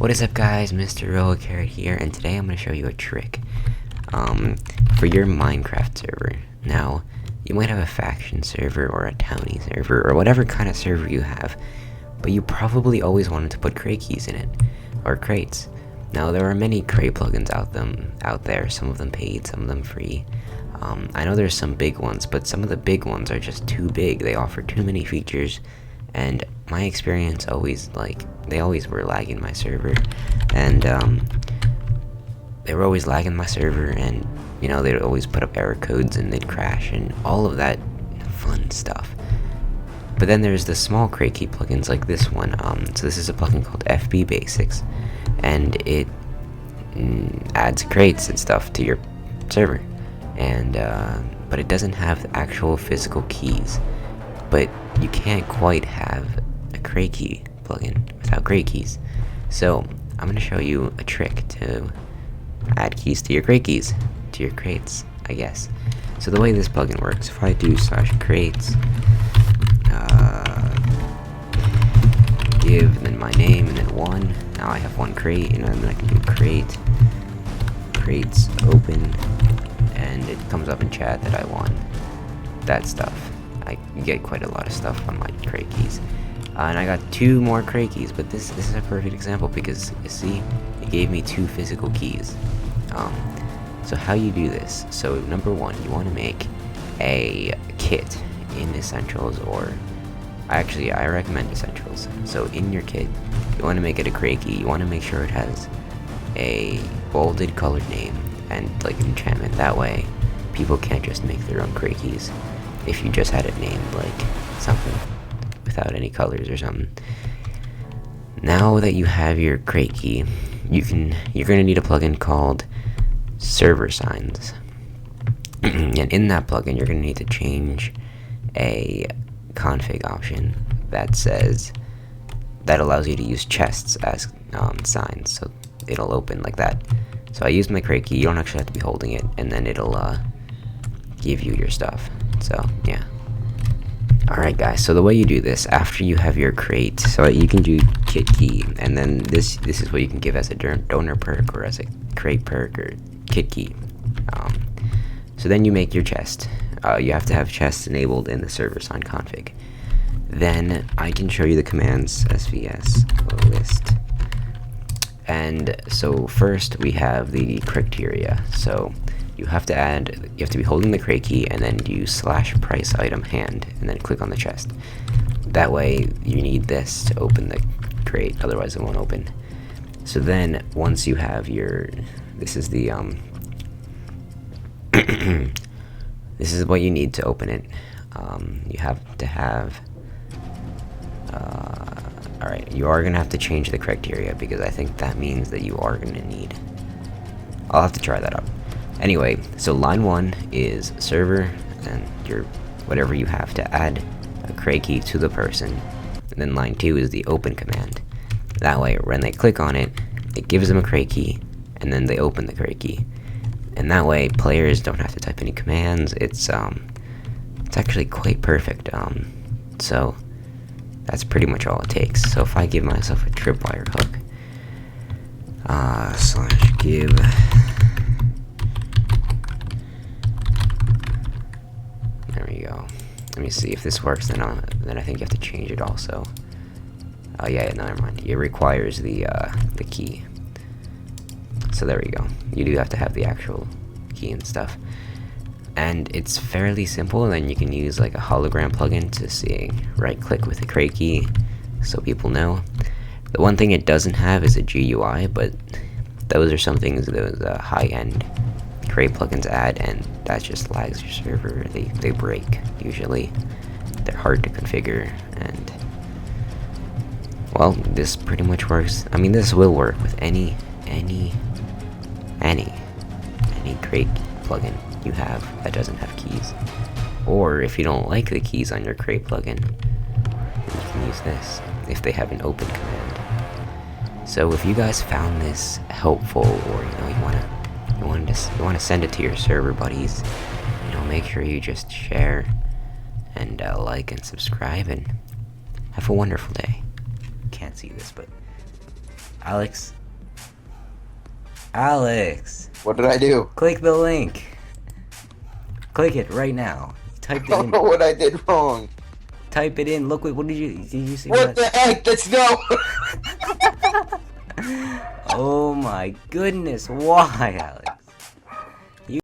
What is up, guys? MrRoboCarrot here, and today I'm going to show you a trick for your Minecraft server. Now, you might have a faction server or a Towny server or whatever kind of server you have, but you probably always wanted to put crate keys in it, or crates. Now, there are many crate plugins out there, some of them paid, some of them free. I know there's some big ones, but some of the big ones are just too big. They offer too many features, and my experience they always were lagging my server, and they were always lagging my server, and they'd always put up error codes and they'd crash and all of that fun stuff. But then there's the small crate key plugins like this one. So this is a plugin called FB Basics, and it adds crates and stuff to your server, and but it doesn't have the actual physical keys. But you can't quite have a crate key plugin without crate keys. So I'm going to show you a trick to add keys to your crate keys, to your crates, I guess. So the way this plugin works, if I do /crates, give, and then my name, and then 1. Now I have 1 crate, and then I can do crates open, and it comes up in chat that I want that stuff. I get quite a lot of stuff on my crate keys. And I got 2 more crate keys, but this is a perfect example because, you see, it gave me 2 physical keys. So how you do this, so number 1, you want to make a kit in Essentials, or I recommend Essentials. So in your kit, you want to make it a crate key. You want to make sure it has a bolded colored name and like an enchantment. That way, people can't just make their own crate keys if you just had it named like something without any colors or something. Now that you have your crate key, you're gonna need a plugin called Server Signs, and in that plugin, you're gonna need to change a config option that allows you to use chests as signs, so it'll open like that. So I used my crate key. You don't actually have to be holding it, and then it'll give you your stuff. So yeah. Alright guys, so the way you do this, after you have your crate, so you can do kit key, and then this is what you can give as a donor perk, or as a crate perk, or kit key. So then you make your chest. You have to have chests enabled in the server sign config. Then I can show you the commands, svs list. And so first we have the criteria. So you have to be holding the crate key, and then do /price item hand, and then click on the chest. That way you need this to open the crate, otherwise it won't open. So then once you have this is the this is what you need to open it. You have to have alright, you are gonna have to change the criteria, because I think that means that you are gonna need, I'll have to try that out. Anyway, so line 1 is server, and your whatever you have to add a crate key to the person, and then line 2 is the open command. That way, when they click on it, it gives them a crate key, and then they open the crate key. And that way, players don't have to type any commands. It's actually quite perfect. So that's pretty much all it takes. So if I give myself a tripwire hook, /give. There we go. Let me see if this works. Then I think you have to change it also. Oh yeah, no, never mind. It requires the key. So there we go. You do have to have the actual key and stuff. And it's fairly simple. And then you can use like a hologram plugin to see right-click with the crate key, so people know. The one thing it doesn't have is a GUI, but those are some things those high-end crate plugins add, and that just lags your server. They break usually. They're hard to configure, and well, this pretty much works. I mean, this will work with any crate plugin you have that doesn't have keys. Or if you don't like the keys on your crate plugin, you can use this if they have an open command. So if you guys found this helpful, or you want to send it to your server buddies, make sure you just share and like and subscribe, and have a wonderful day. Can't see this, but Alex Alex, What did I do? click the link. Click it right now. Type I it don't in. know what I did wrong. Type it in. Look, what did you see? What the heck? That's no. Oh my goodness, why, Alex?